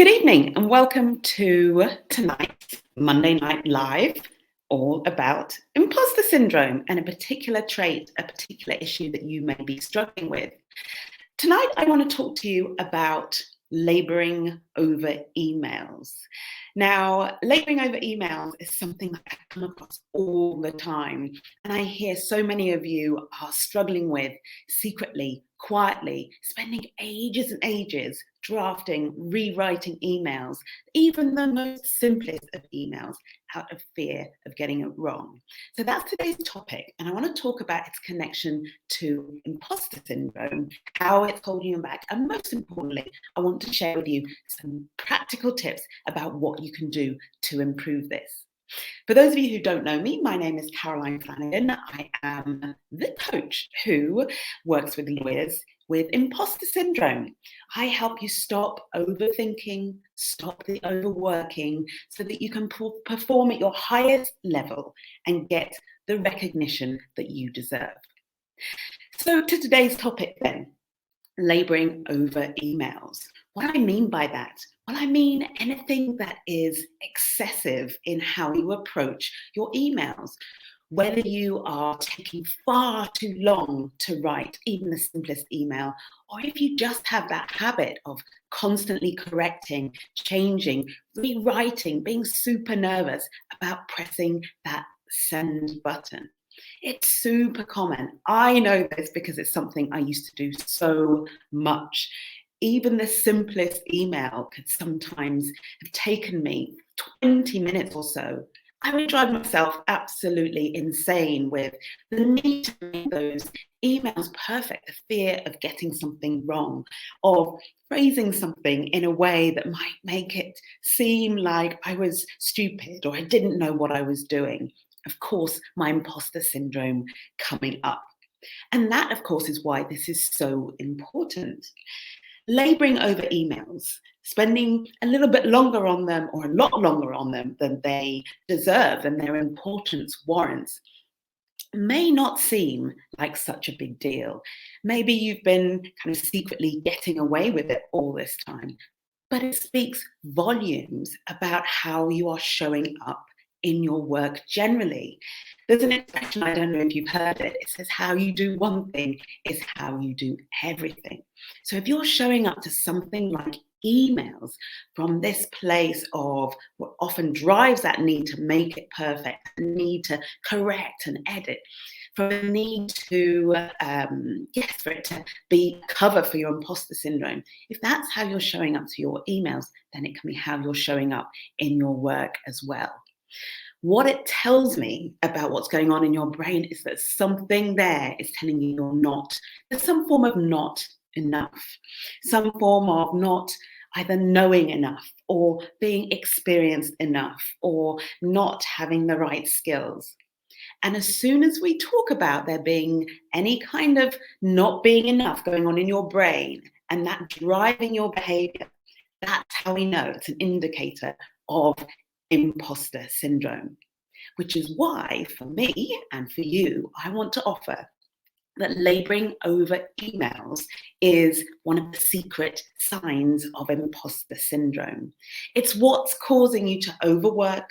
Good evening and welcome to tonight's Monday Night Live, all about imposter syndrome and a particular trait, a particular issue that you may be struggling with. Tonight, I want to talk to you about laboring over emails. Now, laboring over emails is something that I come across all the time, and I hear so many of you are struggling with secretly, quietly, spending ages and ages drafting, rewriting emails, even the most simplest of emails, out of fear of getting it wrong. So that's today's topic, and I want to talk about its connection to imposter syndrome, how it's holding you back, and most importantly, I want to share with you some practical tips about what you can do to improve this. For those of you who don't know me, my name is Caroline Flanagan. I am the coach who works with lawyers with imposter syndrome. I help you stop overthinking, stop the overworking, so that you can perform at your highest level and get the recognition that you deserve. So to today's topic then, laboring over emails. What do I mean by that? Well, I mean anything that is excessive in how you approach your emails. Whether you are taking far too long to write even the simplest email, or if you just have that habit of constantly correcting, changing, rewriting, being super nervous about pressing that send button. It's super common. I know this because it's something I used to do so much. Even the simplest email could sometimes have taken me 20 minutes or so. I would drive myself absolutely insane with the need to make those emails perfect, the fear of getting something wrong, of phrasing something in a way that might make it seem like I was stupid or I didn't know what I was doing. Of course, my imposter syndrome coming up. And that, of course, is why this is so important. Laboring over emails, spending a little bit longer on them or a lot longer on them than they deserve and their importance warrants, may not seem like such a big deal. Maybe you've been kind of secretly getting away with it all this time, but it speaks volumes about how you are showing up in your work generally. There's an expression, I don't know if you've heard it, it says how you do one thing is how you do everything. So if you're showing up to something like emails from this place of what often drives that need to make it perfect, the need to correct and edit, from a need to, for it to be cover for your imposter syndrome. If that's how you're showing up to your emails, then it can be how you're showing up in your work as well. What it tells me about what's going on in your brain is that something there is telling you you're not. There's some form of not enough, some form of not either knowing enough or being experienced enough or not having the right skills. And as soon as we talk about there being any kind of not being enough going on in your brain and that driving your behavior, that's how we know it's an indicator of imposter syndrome, which is why for me and for you, I want to offer that laboring over emails is one of the secret signs of imposter syndrome. It's what's causing you to overwork,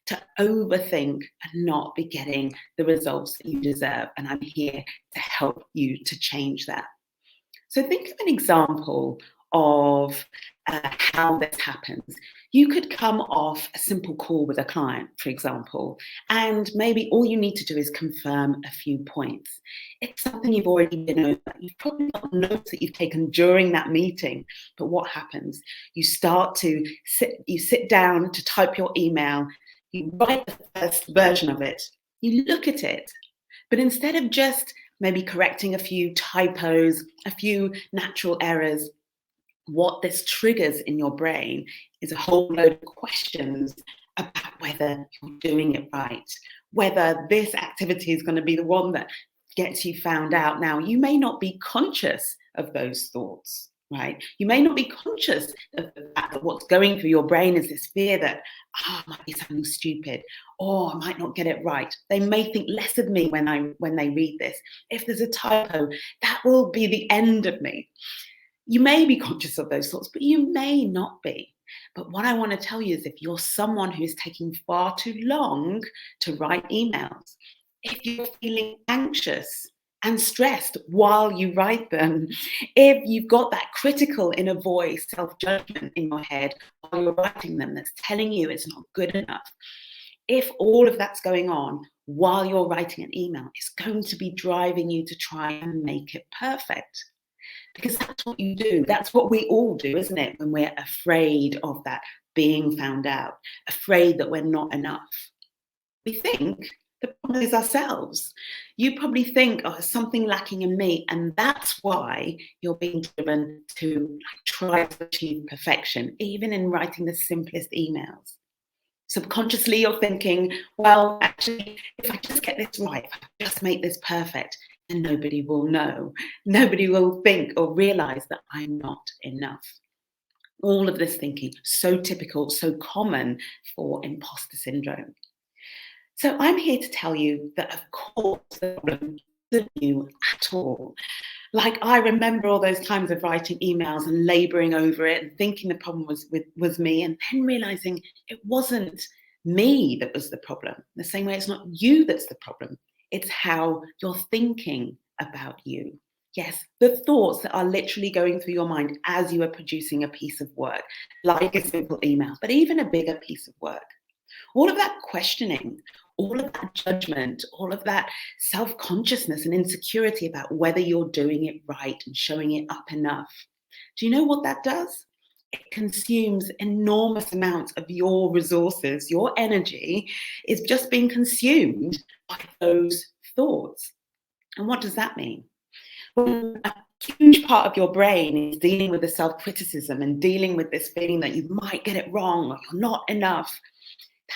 to overthink, and not be getting the results that you deserve. And I'm here to help you to change that. So think of an example of how this happens. You could come off a simple call with a client, for example, and maybe all you need to do is confirm a few points. It's something you've already been over. You've probably got notes that you've taken during that meeting, but what happens? You sit down to type your email, you write the first version of it, you look at it, but instead of just maybe correcting a few typos, a few natural errors, what this triggers in your brain is a whole load of questions about whether you're doing it right, whether this activity is going to be the one that gets you found out. Now, you may not be conscious of those thoughts, right? You may not be conscious of the fact that what's going through your brain is this fear that, I might be something stupid, or I might not get it right. They may think less of me when they read this. If there's a typo, that will be the end of me. You may be conscious of those thoughts, but you may not be. But what I want to tell you is if you're someone who's taking far too long to write emails, if you're feeling anxious and stressed while you write them, if you've got that critical inner voice, self judgment in your head while you're writing them that's telling you it's not good enough, if all of that's going on while you're writing an email, it's going to be driving you to try and make it perfect. Because that's what you do. That's what we all do, isn't it? When we're afraid of that being found out, afraid that we're not enough. We think the problem is ourselves. You probably think, oh, there's something lacking in me. And that's why you're being driven to try to achieve perfection, even in writing the simplest emails. Subconsciously, you're thinking, well, actually, if I just get this right, if I just make this perfect, then nobody will know. Nobody will think or realize that I'm not enough. All of this thinking, so typical, so common for imposter syndrome. So I'm here to tell you that, of course, the problem isn't you at all. Like, I remember all those times of writing emails and laboring over it and thinking the problem was me, and then realizing it wasn't me that was the problem. The same way it's not you that's the problem. It's how you're thinking about you. Yes, the thoughts that are literally going through your mind as you are producing a piece of work, like a simple email, but even a bigger piece of work. All of that questioning, all of that judgment, all of that self consciousness and insecurity about whether you're doing it right and showing it up enough. Do you know what that does? It consumes enormous amounts of your resources. Your energy is just being consumed by those thoughts. And what does that mean? When a huge part of your brain is dealing with the self criticism and dealing with this feeling that you might get it wrong or you're not enough,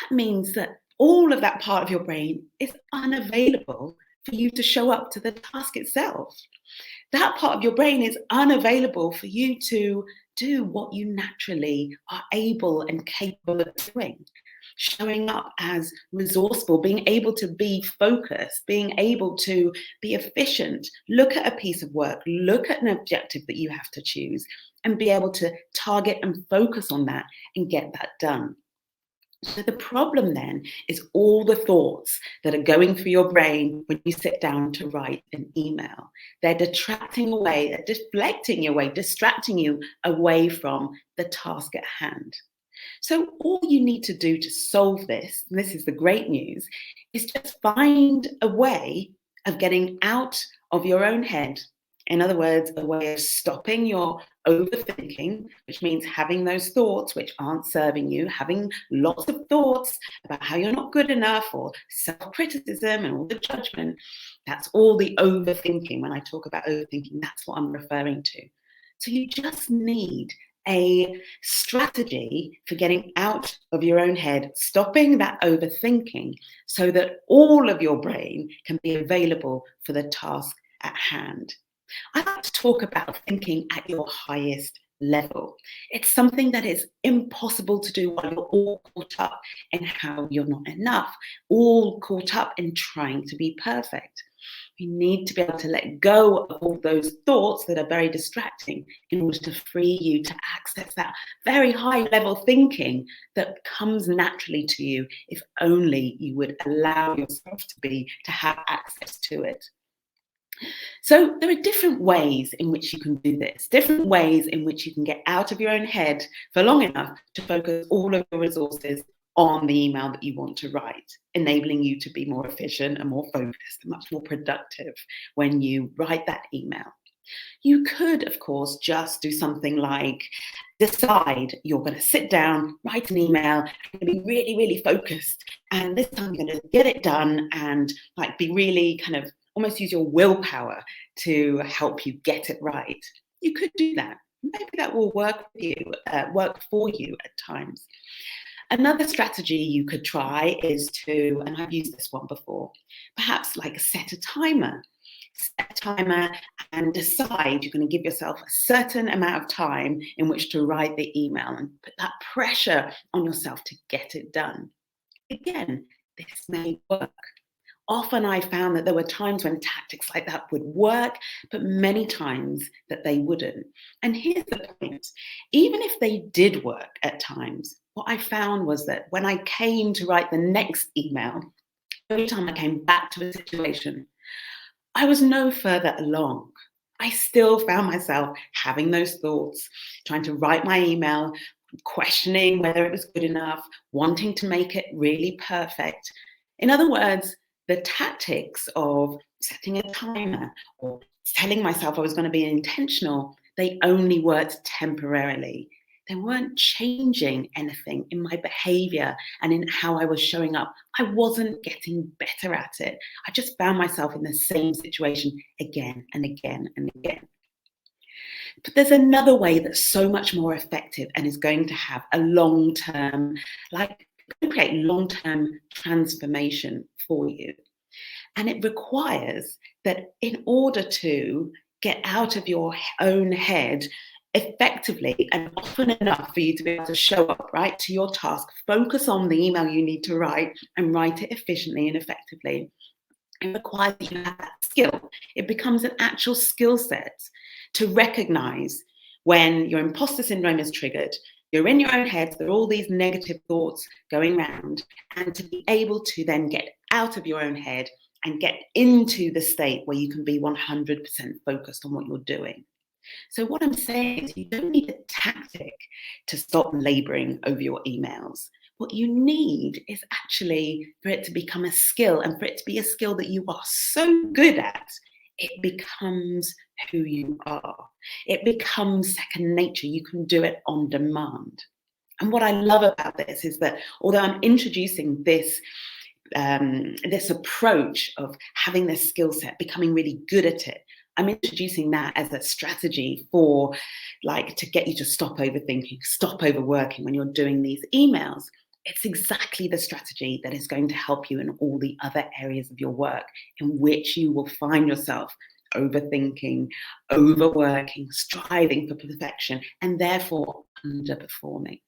that means that all of that part of your brain is unavailable for you to show up to the task itself. That part of your brain is unavailable for you to do what you naturally are able and capable of doing. Showing up as resourceful, being able to be focused, being able to be efficient, look at a piece of work, look at an objective that you have to choose, and be able to target and focus on that and get that done. So the problem then is all the thoughts that are going through your brain when you sit down to write an email. They're detracting away, they're deflecting you away, distracting you away from the task at hand. So all you need to do to solve this, and this is the great news, is just find a way of getting out of your own head. In other words, a way of stopping your overthinking, which means having those thoughts which aren't serving you, having lots of thoughts about how you're not good enough or self-criticism and all the judgment. That's all the overthinking. When I talk about overthinking, that's what I'm referring to. So you just need a strategy for getting out of your own head, stopping that overthinking so that all of your brain can be available for the task at hand. I like to talk about thinking at your highest level. It's something that is impossible to do while you're all caught up in how you're not enough, all caught up in trying to be perfect. We need to be able to let go of all those thoughts that are very distracting in order to free you to access that very high level thinking that comes naturally to you if only you would allow yourself to have access to it. So there are different ways in which you can do this, different ways in which you can get out of your own head for long enough to focus all of your resources on the email that you want to write, enabling you to be more efficient and more focused, much more productive when you write that email. You could, of course, just do something like decide you're going to sit down, write an email, and be really, really focused. And this time you're going to get it done and be really kind of almost use your willpower to help you get it right. You could do that. Maybe that will work for you at times. Another strategy you could try is to, and I've used this one before, perhaps set a timer. Set a timer and decide you're going to give yourself a certain amount of time in which to write the email and put that pressure on yourself to get it done. Again, this may work. Often I found that there were times when tactics like that would work, but many times that they wouldn't. And here's the point. don't. Even if they did work at times, what I found was that when I came to write the next email, every time I came back to a situation, I was no further along. I still found myself having those thoughts, trying to write my email, questioning whether it was good enough, wanting to make it really perfect. In other words, the tactics of setting a timer or telling myself I was going to be intentional, they only worked temporarily. They weren't changing anything in my behavior and in how I was showing up. I wasn't getting better at it. I just found myself in the same situation again and again and again. But there's another way that's so much more effective and is going to have a long-term, like create long-term transformation for you. And it requires that in order to get out of your own head effectively and often enough for you to be able to show up, right, to your task, focus on the email you need to write and write it efficiently and effectively. It requires that you have that skill. It becomes an actual skill set to recognize when your imposter syndrome is triggered, you're in your own head, there are all these negative thoughts going around, and to be able to then get out of your own head and get into the state where you can be 100% focused on what you're doing. So what I'm saying is you don't need a tactic to stop laboring over your emails. What you need is actually for it to become a skill, and for it to be a skill that you are so good at, it becomes who you are. It becomes second nature. You can do it on demand. And what I love about this is that although I'm introducing this this approach of having this skill set, becoming really good at it, I'm introducing that as a strategy for like to get you to stop overthinking, stop overworking when you're doing these emails. It's exactly the strategy that is going to help you in all the other areas of your work in which you will find yourself overthinking, overworking, striving for perfection, and therefore underperforming.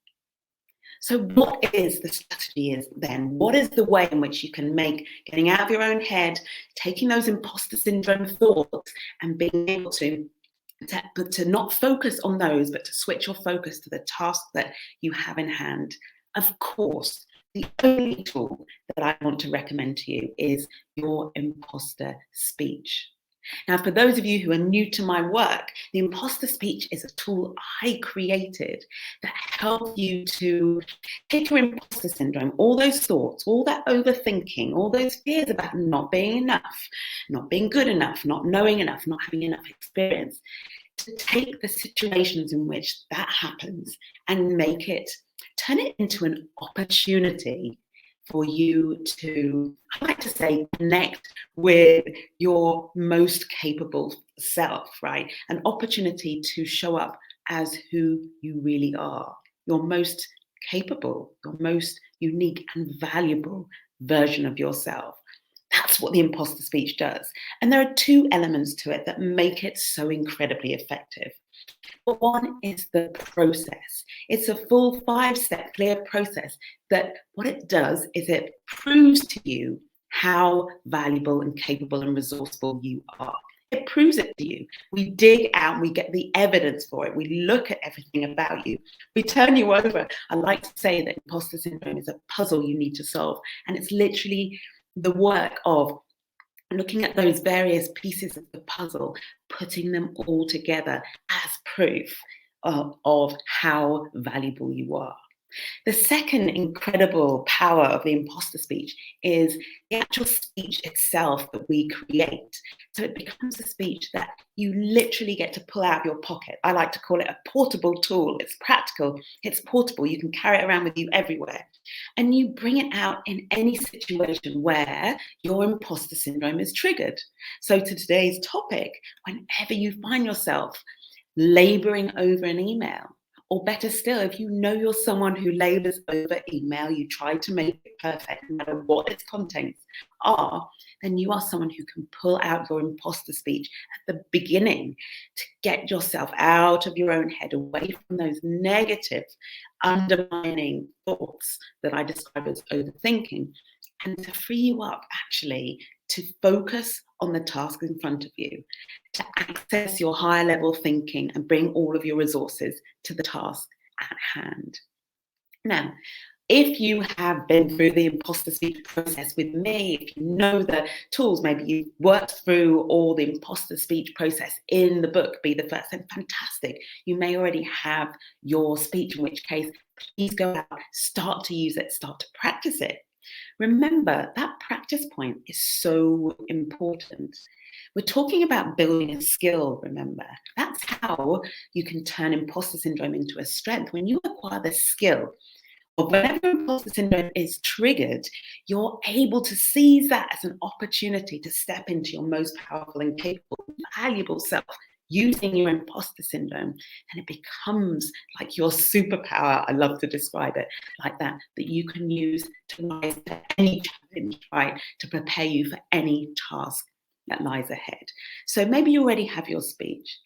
So what is the strategy is then? What is the way in which you can make getting out of your own head, taking those imposter syndrome thoughts and being able to not focus on those, but to switch your focus to the task that you have in hand? Of course, the only tool that I want to recommend to you is your imposter speech. Now, for those of you who are new to my work, the imposter speech is a tool I created that helps you to take your imposter syndrome, all those thoughts, all that overthinking, all those fears about not being enough, not being good enough, not knowing enough, not having enough experience, to take the situations in which that happens and turn it into an opportunity for you to, I like to say, connect with your most capable self, right? An opportunity to show up as who you really are, your most capable, your most unique and valuable version of yourself. That's what the imposter speech does. And there are two elements to it that make it so incredibly effective. But one is the process. It's a full 5-step clear process that what it does is it proves to you how valuable and capable and resourceful you are. It proves it to you. We dig out, we get the evidence for it. We look at everything about you. We turn you over. I like to say that imposter syndrome is a puzzle you need to solve. And it's literally the work of looking at those various pieces of the puzzle, putting them all together as proof of how valuable you are. The second incredible power of the imposter speech is the actual speech itself that we create. So it becomes a speech that you literally get to pull out of your pocket. I like to call it a portable tool. It's practical, it's portable. You can carry it around with you everywhere. And you bring it out in any situation where your imposter syndrome is triggered. So to today's topic, whenever you find yourself laboring over an email, or better still, if you know you're someone who labors over email, you try to make it perfect, no matter what its contents are, then you are someone who can pull out your imposter speech at the beginning to get yourself out of your own head, away from those negative, undermining thoughts that I describe as overthinking, and to free you up actually to focus on the task in front of you, to access your higher level thinking and bring all of your resources to the task at hand. Now, if you have been through the imposter speech process with me, if you know the tools, maybe you've worked through all the imposter speech process in the book, Be the First, then fantastic. You may already have your speech, in which case, please go out, start to use it, start to practice it. Remember, that practice point is so important. We're talking about building a skill, remember. That's how you can turn imposter syndrome into a strength. When you acquire the skill, or whenever imposter syndrome is triggered, you're able to seize that as an opportunity to step into your most powerful and capable, valuable self using your imposter syndrome. And it becomes like your superpower. I love to describe it like that, that you can use to rise to any challenge, right? To prepare you for any task that lies ahead. So maybe you already have your speech.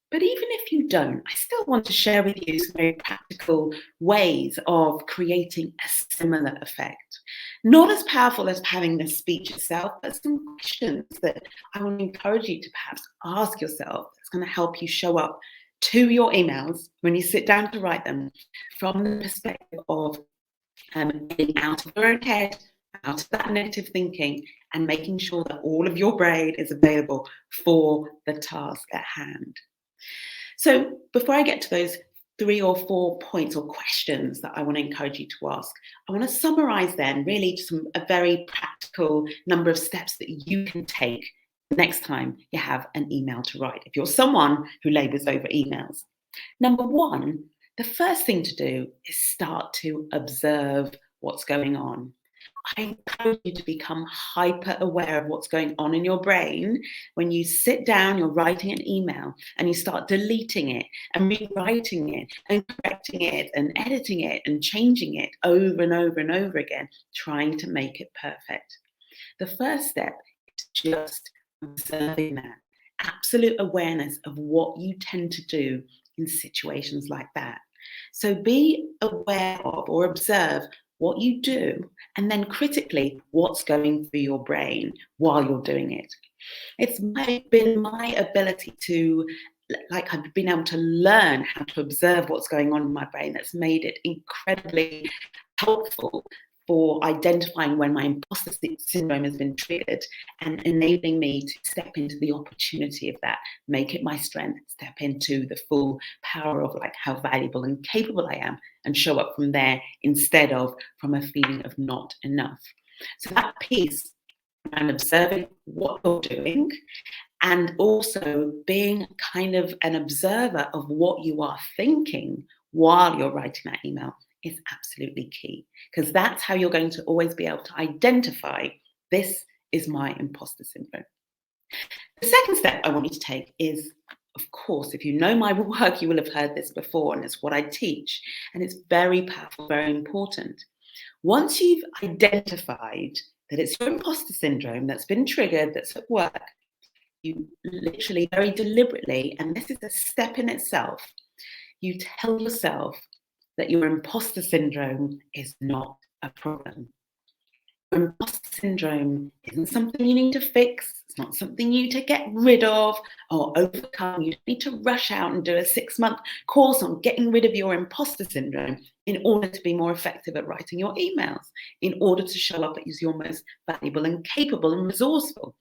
But even if you don't, I still want to share with you some very practical ways of creating a similar effect. Not as powerful as having the speech itself, but some questions that I want to encourage you to perhaps ask yourself that's going to help you show up to your emails when you sit down to write them from the perspective of getting out of your own head, out of that negative thinking, and making sure that all of your brain is available for the task at hand. So before I get to those 3 or 4 points or questions that I want to encourage you to ask, I want to summarize then really a very practical number of steps that you can take next time you have an email to write, if you're someone who labors over emails. Number 1, the first thing to do is start to observe what's going on. I encourage you to become hyper aware of what's going on in your brain when you sit down, you're writing an email, and you start deleting it and rewriting it and correcting it and editing it and changing it over and over and over again, trying to make it perfect. The first step is just observing that, absolute awareness of what you tend to do in situations like that. So be aware of or observe what you do, and then critically, what's going through your brain while you're doing it. It's been my ability to, like, I've been able to learn how to observe what's going on in my brain that's made it incredibly helpful for identifying when my imposter syndrome has been triggered and enabling me to step into the opportunity of that, make it my strength, step into the full power of like how valuable and capable I am, and show up from there instead of from a feeling of not enough. So that piece, I'm observing what you're doing and also being kind of an observer of what you are thinking while you're writing that email is absolutely key, because that's how you're going to always be able to identify, this is my imposter syndrome. The second step I want you to take is, of course, if you know my work, you will have heard this before, and it's what I teach, and it's very powerful, very important. Once you've identified that it's your imposter syndrome that's been triggered, that's at work, you literally very deliberately, and this is a step in itself, you tell yourself that your imposter syndrome is not a problem. Your imposter syndrome isn't something you need to fix. It's not something you need to get rid of or overcome. You don't need to rush out and do a 6-month course on getting rid of your imposter syndrome in order to be more effective at writing your emails, in order to show up as your most valuable and capable and resourceful.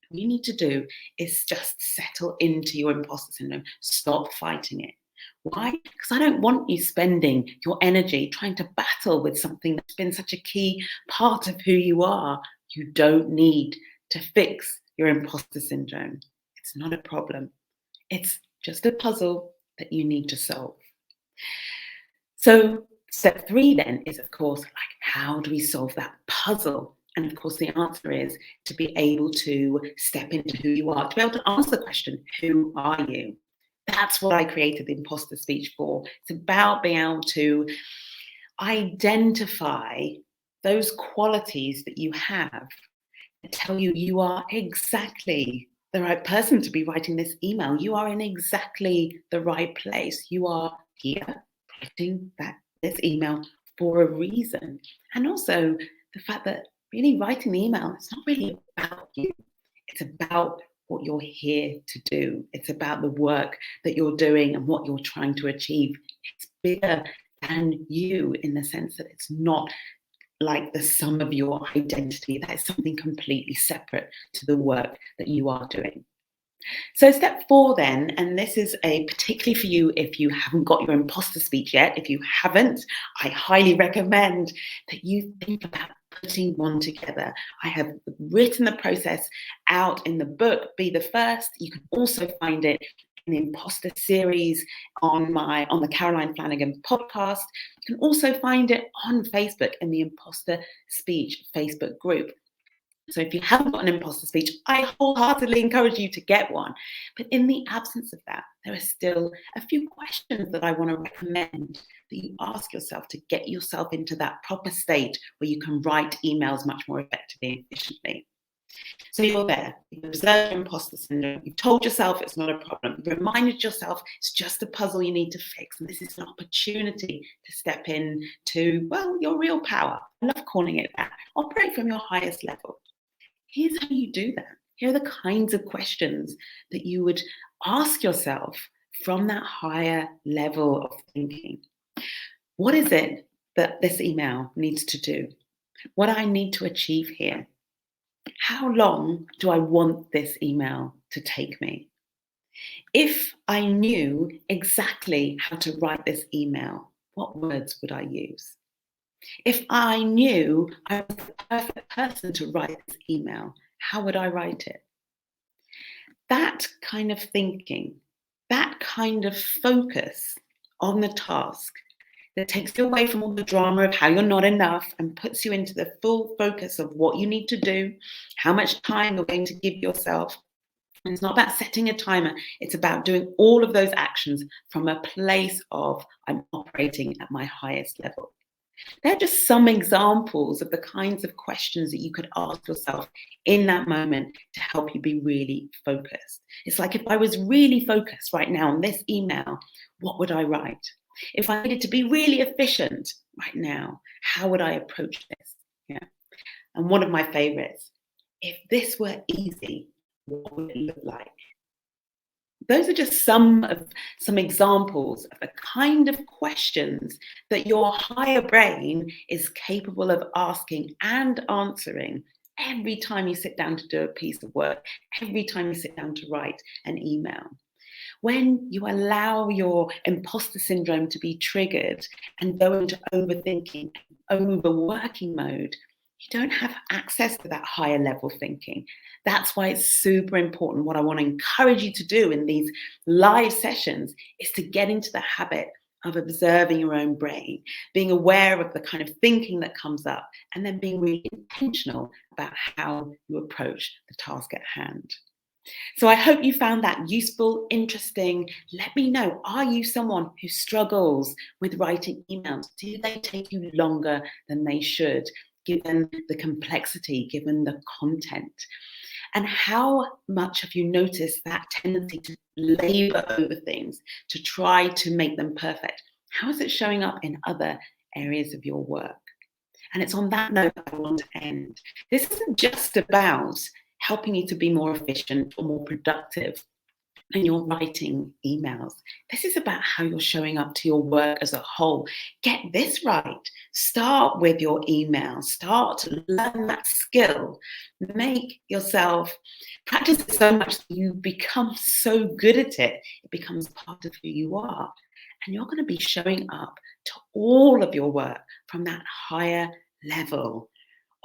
What you need to do is just settle into your imposter syndrome. Stop fighting it. Why? Because I don't want you spending your energy trying to battle with something that's been such a key part of who you are. You don't need to fix your imposter syndrome. It's not a problem. It's just a puzzle that you need to solve. So step 3 then is, of course, like, how do we solve that puzzle? And of course, the answer is to be able to step into who you are, to be able to answer the question, who are you? That's what I created the imposter speech for. It's about being able to identify those qualities that you have and tell you you are exactly the right person to be writing this email. You are in exactly the right place. You are here writing this email for a reason. And also the fact that really writing the email, it's not really about you. It's about what you're here to do. It's about the work that you're doing and what you're trying to achieve. It's bigger than you in the sense that it's not like the sum of your identity. That is something completely separate to the work that you are doing. So, step 4, then, and this is a particularly for you if you haven't got your imposter speech yet. If you haven't, I highly recommend that you think about putting one together. I have written the process out in the book, Be the First. You can also find it in the Imposter series on the Caroline Flanagan podcast. You can also find it on Facebook in the Imposter Speech Facebook group. So if you haven't got an imposter speech, I wholeheartedly encourage you to get one. But in the absence of that, there are still a few questions that I want to recommend that you ask yourself to get yourself into that proper state where you can write emails much more effectively and efficiently. So you're there, you've observed imposter syndrome, you've told yourself it's not a problem, you've reminded yourself it's just a puzzle you need to fix, and this is an opportunity to step in to, well, your real power. I love calling it that. Operate from your highest level. Here's how you do that. Here are the kinds of questions that you would ask yourself from that higher level of thinking. What is it that this email needs to do? What do I need to achieve here? How long do I want this email to take me? If I knew exactly how to write this email, what words would I use? If I knew I was the perfect person to write this email, how would I write it? That kind of thinking, that kind of focus on the task that takes you away from all the drama of how you're not enough and puts you into the full focus of what you need to do, how much time you're going to give yourself. And it's not about setting a timer, it's about doing all of those actions from a place of I'm operating at my highest level. They're just some examples of the kinds of questions that you could ask yourself in that moment to help you be really focused. It's like if I was really focused right now on this email, what would I write? If I needed to be really efficient right now, how would I approach this? Yeah. And one of my favorites, if this were easy, what would it look like? Those are just some examples of the kind of questions that your higher brain is capable of asking and answering every time you sit down to do a piece of work, every time you sit down to write an email. When you allow your imposter syndrome to be triggered and go into overthinking, overworking mode, you don't have access to that higher level thinking. That's why it's super important. What I want to encourage you to do in these live sessions is to get into the habit of observing your own brain, being aware of the kind of thinking that comes up, and then being really intentional about how you approach the task at hand. So I hope you found that useful, interesting. Let me know, are you someone who struggles with writing emails? Do they take you longer than they should, given the complexity, given the content? And how much have you noticed that tendency to labor over things, to try to make them perfect? How is it showing up in other areas of your work? And it's on that note I want to end. This isn't just about helping you to be more efficient or more productive when you're writing emails. This is about how you're showing up to your work as a whole. Get this right. Start with your email. Start to learn that skill. Make yourself practice it so much that you become so good at it. It becomes part of who you are. And you're going to be showing up to all of your work from that higher level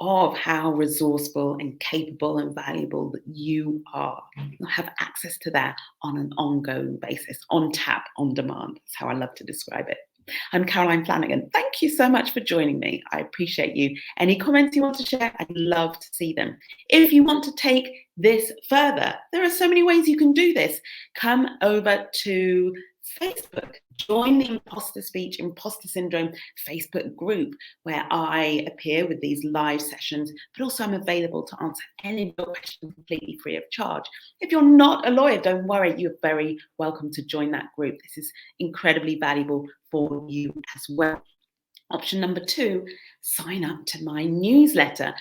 of how resourceful and capable and valuable that you are. You'll have access to that on an ongoing basis, on tap, on demand. That's how I love to describe it. I'm Caroline Flanagan. Thank you so much for joining me. I appreciate you. Any comments you want to share, I'd love to see them. If you want to take this further, there are so many ways you can do this. Come over to Facebook. Join the Imposter Speech, Imposter Syndrome Facebook group where I appear with these live sessions, but also I'm available to answer any of your questions completely free of charge. If you're not a lawyer, don't worry, you're very welcome to join that group. This is incredibly valuable for you as well. Option number 2, sign up to my newsletter.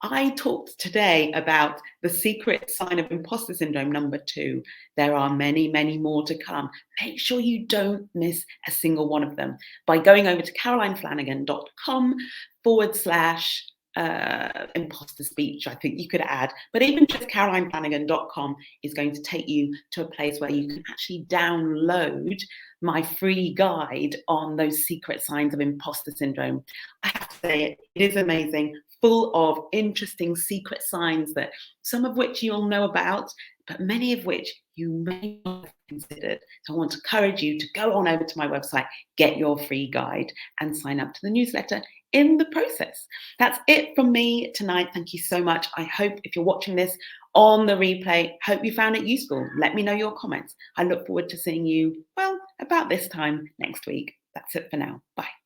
I talked today about the secret sign of imposter syndrome number 2. There are many, many more to come. Make sure you don't miss a single one of them by going over to carolineflanagan.com forward slash imposter speech, I think you could add. But even just carolineflanagan.com is going to take you to a place where you can actually download my free guide on those secret signs of imposter syndrome. I have to say it is amazing, full of interesting secret signs that some of which you'll know about, but many of which you may not have considered. So I want to encourage you to go on over to my website, get your free guide, and sign up to the newsletter in the process. That's it from me tonight. Thank you so much. I hope if you're watching this on the replay, hope you found it useful. Let me know your comments. I look forward to seeing you, well, about this time next week. That's it for now. Bye.